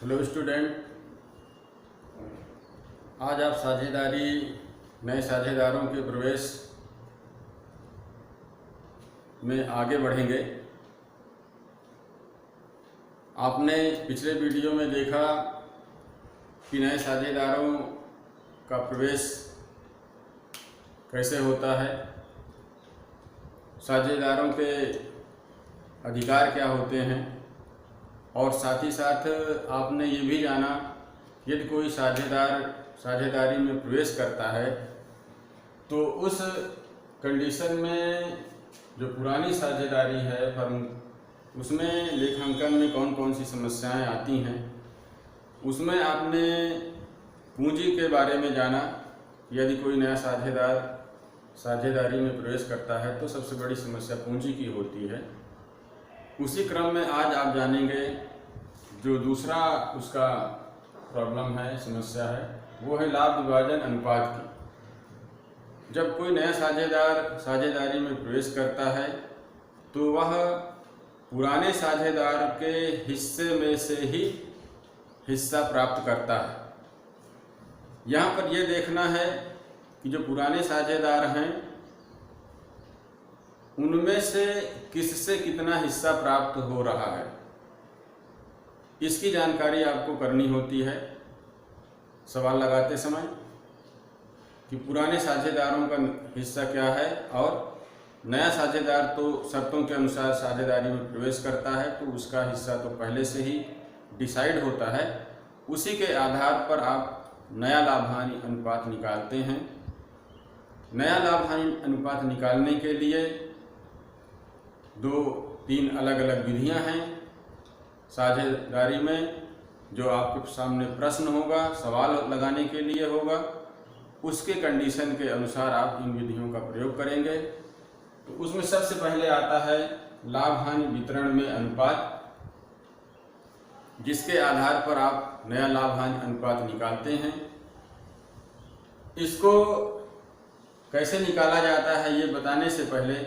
Hello student, आज आप साझेदारी नए साझेदारों के प्रवेश में आगे बढ़ेंगे। आपने पिछले वीडियो में देखा कि नए साझेदारों का प्रवेश कैसे होता है, साझेदारों के अधिकार क्या होते हैं, और साथ ही साथ आपने ये भी जाना यदि कोई साझेदार साझेदारी में प्रवेश करता है तो उस कंडीशन में जो पुरानी साझेदारी है फर्म, उसमें लेखांकन में कौन कौन सी समस्याएं आती हैं। उसमें आपने पूंजी के बारे में जाना। यदि कोई नया साझेदार साझेदारी में प्रवेश करता है तो सबसे बड़ी समस्या पूंजी की होती है। उसी क्रम में आज आप जानेंगे जो दूसरा उसका प्रॉब्लम है, समस्या है, वो है लाभ विभाजन अनुपात की। जब कोई नया साझेदार साझेदारी में प्रवेश करता है तो वह पुराने साझेदार के हिस्से में से ही हिस्सा प्राप्त करता है। यहाँ पर यह देखना है कि जो पुराने साझेदार हैं उनमें से किससे कितना हिस्सा प्राप्त हो रहा है, इसकी जानकारी आपको करनी होती है सवाल लगाते समय कि पुराने साझेदारों का हिस्सा क्या है। और नया साझेदार तो शर्तों के अनुसार साझेदारी में प्रवेश करता है तो उसका हिस्सा तो पहले से ही डिसाइड होता है। उसी के आधार पर आप नया लाभ हानि अनुपात निकालते हैं। नया लाभ हानि अनुपात निकालने के लिए 2-3 अलग अलग विधियां हैं साझेदारी में। जो आपके सामने प्रश्न होगा, सवाल लगाने के लिए होगा, उसके कंडीशन के अनुसार आप इन विधियों का प्रयोग करेंगे। तो उसमें सबसे पहले आता है लाभ हानि वितरण में अनुपात, जिसके आधार पर आप नया लाभ हानि अनुपात निकालते हैं। इसको कैसे निकाला जाता है ये बताने से पहले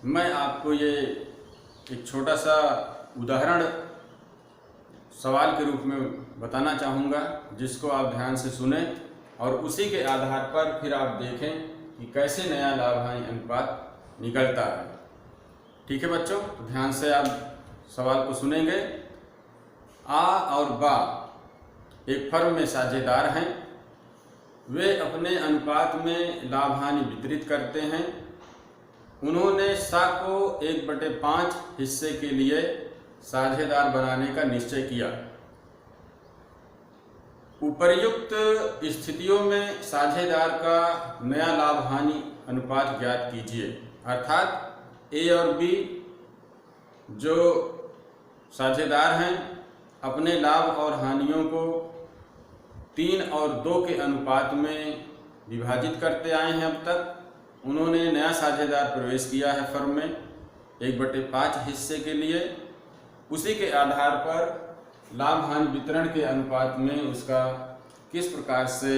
मैं आपको ये एक छोटा सा उदाहरण सवाल के रूप में बताना चाहूँगा, जिसको आप ध्यान से सुनें और उसी के आधार पर फिर आप देखें कि कैसे नया लाभ हानि अनुपात निकलता है। ठीक है बच्चों, तो ध्यान से आप सवाल को सुनेंगे। आ और बा एक फर्म में साझेदार हैं। वे अपने अनुपात में लाभ हानि वितरित करते हैं। उन्होंने सा को 1/5 हिस्से के लिए साझेदार बनाने का निश्चय किया। उपर्युक्त स्थितियों में साझेदार का नया लाभ हानि अनुपात ज्ञात कीजिए। अर्थात ए और बी जो साझेदार हैं अपने लाभ और हानियों को 3 और 2 के अनुपात में विभाजित करते आए हैं। अब तक उन्होंने नया साझेदार प्रवेश किया है फर्म में 1/5 हिस्से के लिए। उसी के आधार पर लाभ हानि वितरण के अनुपात में उसका किस प्रकार से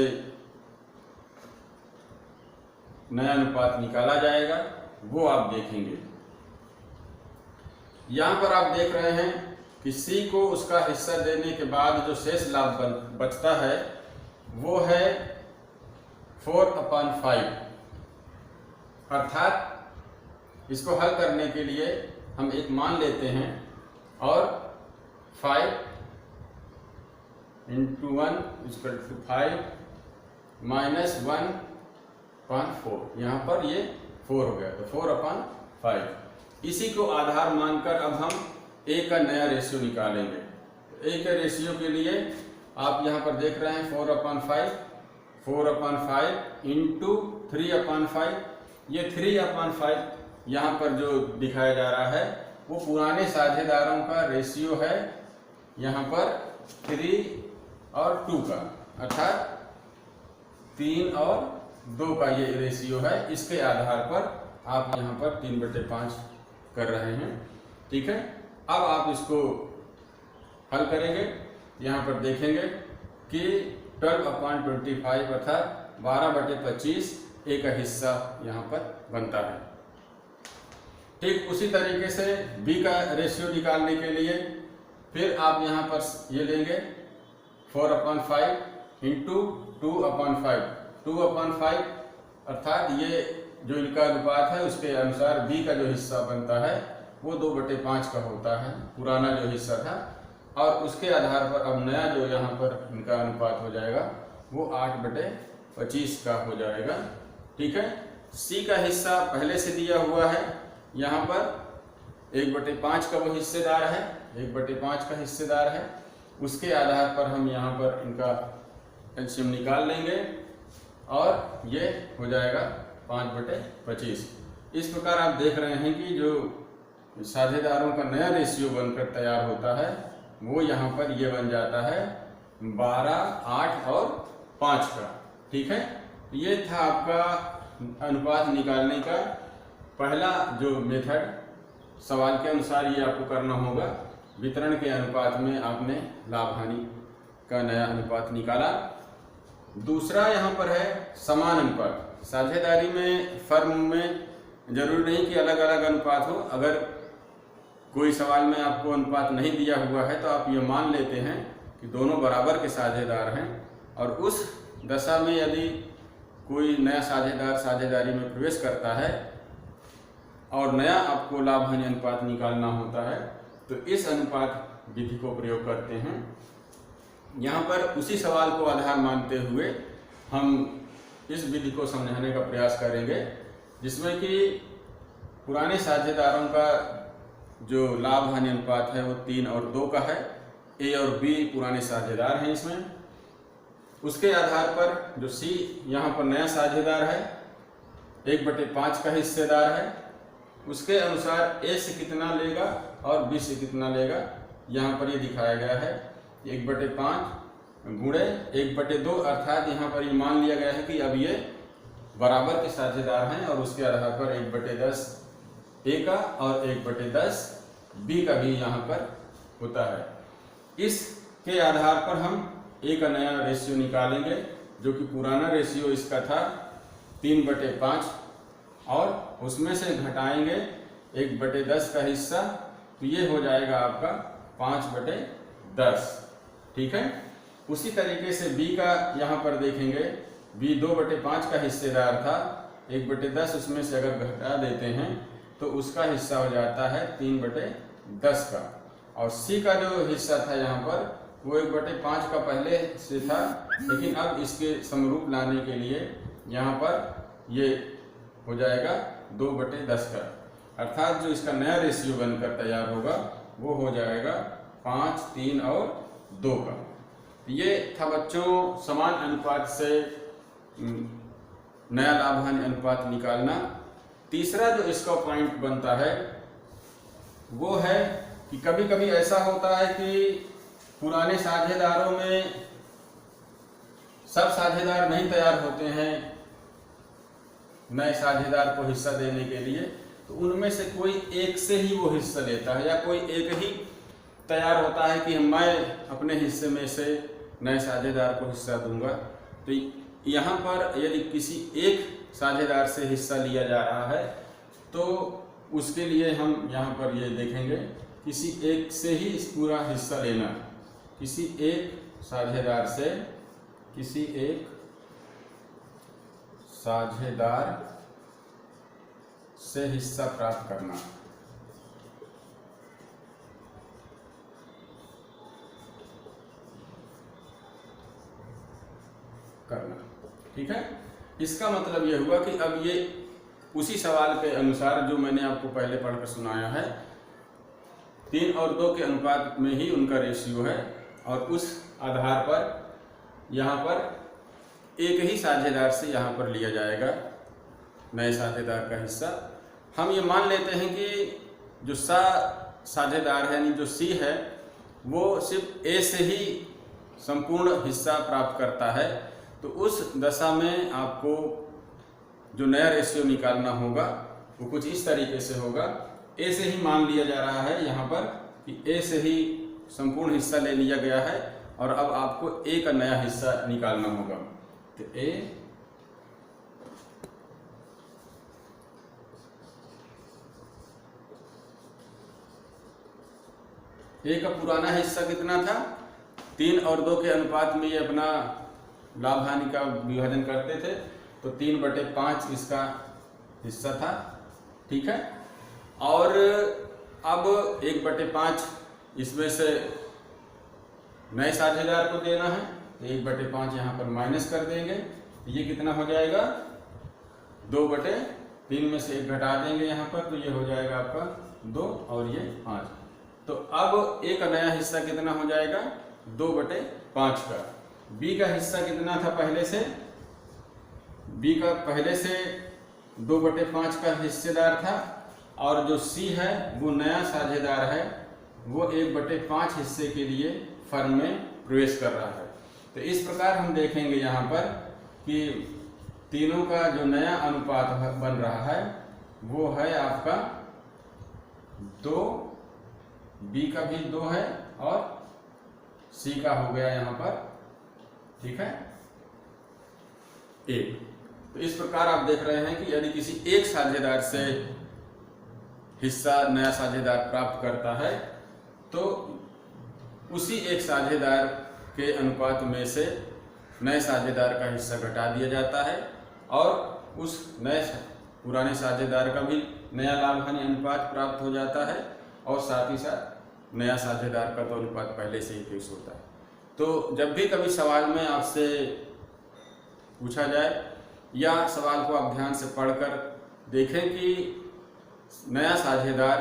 नया अनुपात निकाला जाएगा वो आप देखेंगे। यहाँ पर आप देख रहे हैं कि सी को उसका हिस्सा देने के बाद जो शेष लाभ बचता है वो है 4/5। अर्थात इसको हल करने के लिए हम एक मान लेते हैं और 5 × 1 = 5 - 1/4। यहाँ पर ये 4 हो गया तो 4/5। इसी को आधार मानकर अब हम ए का नया रेशियो निकालेंगे। तो ए के रेशियो के लिए आप यहाँ पर देख रहे हैं 4/5 × 3/5। ये 3/5 यहाँ पर जो दिखाया जा रहा है वो पुराने साझेदारों का रेशियो है। यहाँ पर 3 और 2 का, अर्थात 3 और 2 का ये रेशियो है। इसके आधार पर आप यहाँ पर 3/5 कर रहे हैं। ठीक है, अब आप इसको हल करेंगे। यहाँ पर देखेंगे कि 12/25 अर्थात 12/25 ए का हिस्सा यहाँ पर बनता है। ठीक उसी तरीके से बी का रेशियो निकालने के लिए फिर आप यहाँ पर ये लेंगे 4/5 इंटू 2/5। 2/5 अर्थात ये जो इनका अनुपात है उसके अनुसार बी का जो हिस्सा बनता है वो 2/5 का होता है, पुराना जो हिस्सा था। और उसके आधार पर अब नया जो यहाँ पर इनका अनुपात हो जाएगा वो 8/25 का हो जाएगा। ठीक है। सी का हिस्सा पहले से दिया हुआ है, यहाँ पर 1/5 का वो हिस्सेदार है, 1/5 का हिस्सेदार है। उसके आधार पर हम यहाँ पर इनका एलसीएम निकाल लेंगे और ये हो जाएगा 5/25। इस प्रकार आप देख रहे हैं कि जो साझेदारों का नया रेशियो बनकर तैयार होता है वो यहाँ पर ये बन जाता है 12, 8 और 5 का। ठीक है। ये था आपका अनुपात निकालने का पहला जो मेथड। सवाल के अनुसार ये आपको करना होगा। वितरण के अनुपात में आपने लाभ हानि का नया अनुपात निकाला। दूसरा यहाँ पर है समान अनुपात। साझेदारी में फर्म में जरूरी नहीं कि अलग अलग अनुपात हो। अगर कोई सवाल में आपको अनुपात नहीं दिया हुआ है तो आप ये मान लेते हैं कि दोनों बराबर के साझेदार हैं, और उस दशा में यदि कोई नया साझेदार साझेदारी में प्रवेश करता है और नया आपको लाभ हानि अनुपात निकालना होता है तो इस अनुपात विधि को प्रयोग करते हैं। यहाँ पर उसी सवाल को आधार मानते हुए हम इस विधि को समझाने का प्रयास करेंगे, जिसमें कि पुराने साझेदारों का जो लाभ हानि अनुपात है वो 3 और 2 का है। ए और बी पुराने साझेदार हैं इसमें। उसके आधार पर जो सी यहाँ पर नया साझेदार है, 1/5 का हिस्सेदार है। उसके अनुसार ए से कितना लेगा और बी से कितना लेगा यहाँ पर ये दिखाया गया है। 1/5 गुणे 1/2 अर्थात यहाँ पर ये मान लिया गया है कि अब ये बराबर के साझेदार हैं, और उसके आधार पर 1/10 ए का और 1/10 बी का भी यहाँ पर होता है। इसके आधार पर हम ए का नया रेशियो निकालेंगे, जो कि पुराना रेशियो इसका था 3/5, और उसमें से घटाएंगे 1/10 का हिस्सा, तो ये हो जाएगा आपका 5/10। ठीक है। उसी तरीके से बी का यहाँ पर देखेंगे। बी 2/5 का हिस्सेदार था, 1/10 उसमें से अगर घटा देते हैं तो उसका हिस्सा हो जाता है 3/10 का। और सी का जो हिस्सा था यहाँ पर वो 1/5 का पहले से था, लेकिन अब इसके समरूप लाने के लिए यहाँ पर ये हो जाएगा 2/10 का। अर्थात जो इसका नया रेशियो बनकर तैयार होगा वो हो जाएगा 5, 3 और 2 का। ये था बच्चों समान अनुपात से नया लाभ हानि अनुपात निकालना। तीसरा जो इसका पॉइंट बनता है वो है कि कभी कभी ऐसा होता है कि पुराने साझेदारों में सब साझेदार नहीं तैयार होते हैं नए साझेदार को हिस्सा देने के लिए, तो उनमें से कोई एक से ही वो हिस्सा लेता है, या कोई एक ही तैयार होता है कि मैं अपने हिस्से में से नए साझेदार को हिस्सा दूंगा। तो यहाँ पर यदि किसी एक साझेदार से हिस्सा लिया जा रहा है तो उसके लिए हम यहाँ पर ये देखेंगे किसी एक से ही पूरा हिस्सा लेना। किसी एक साझेदार से किसी एक साझेदार से हिस्सा प्राप्त करना। ठीक है। इसका मतलब यह हुआ कि अब ये उसी सवाल के अनुसार जो मैंने आपको पहले पढ़कर सुनाया है, 3 और 2 के अनुपात में ही उनका रेशियो है, और उस आधार पर यहाँ पर एक ही साझेदार से यहाँ पर लिया जाएगा नए साझेदार का हिस्सा। हम ये मान लेते हैं कि जो साझेदार है यानी जो सी है वो सिर्फ ए से ही संपूर्ण हिस्सा प्राप्त करता है, तो उस दशा में आपको जो नया रेशियो निकालना होगा वो कुछ इस तरीके से होगा। ए से ही मान लिया जा रहा है यहाँ पर कि ए से ही संपूर्ण हिस्सा ले लिया गया है, और अब आपको ए का नया हिस्सा निकालना होगा। तो ए का पुराना हिस्सा कितना था 3 और 2 के अनुपात में ये अपना लाभ हानि का विभाजन करते थे, तो 3/5 इसका हिस्सा था, ठीक है। और अब 1/5 इसमें से नए साझेदार को देना है, तो 1/5 यहाँ पर माइनस कर देंगे, ये कितना हो जाएगा 2/3 में से 1 घटा देंगे यहाँ पर, तो ये हो जाएगा आपका 2 और ये 5। तो अब एक नया हिस्सा कितना हो जाएगा 2/5 का। बी का हिस्सा कितना था पहले से, बी का पहले से 2/5 का हिस्सेदार था, और जो सी है वो नया साझेदार है, वो 1/5 हिस्से के लिए फर्म में प्रवेश कर रहा है। तो इस प्रकार हम देखेंगे यहाँ पर कि तीनों का जो नया अनुपात बन रहा है वो है आपका 2, बी का भी 2 है और सी का हो गया यहाँ पर, ठीक है 1। तो इस प्रकार आप देख रहे हैं कि यदि किसी एक साझेदार से हिस्सा नया साझेदार प्राप्त करता है तो उसी एक साझेदार के अनुपात में से नए साझेदार का हिस्सा घटा दिया जाता है, और उस नए पुराने साझेदार का भी नया लाभ हानि अनुपात प्राप्त हो जाता है, और साथ ही साथ नया साझेदार का तो अनुपात पहले से ही फिक्स होता है। तो जब भी कभी सवाल में आपसे पूछा जाए या सवाल को आप ध्यान से पढ़कर देखें कि नया साझेदार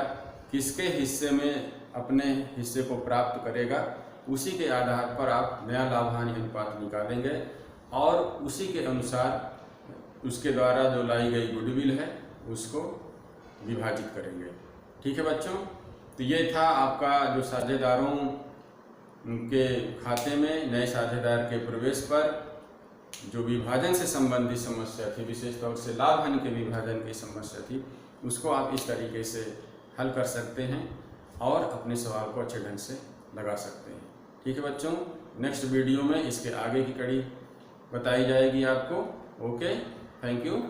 किसके हिस्से में अपने हिस्से को प्राप्त करेगा, उसी के आधार पर आप नया लाभ हानि अनुपात निकालेंगे और उसी के अनुसार उसके द्वारा जो लाई गई गुडविल है उसको विभाजित करेंगे। ठीक है बच्चों, तो ये था आपका जो साझेदारों के खाते में नए साझेदार के प्रवेश पर जो विभाजन से संबंधित समस्या थी, विशेष तौर से लाभ हानि के विभाजन की समस्या थी, उसको आप इस तरीके से हल कर सकते हैं और अपने सवाल को अच्छे ढंग से लगा सकते हैं। ठीक है बच्चों, नेक्स्ट वीडियो में इसके आगे की कड़ी बताई जाएगी आपको। Okay, thank you.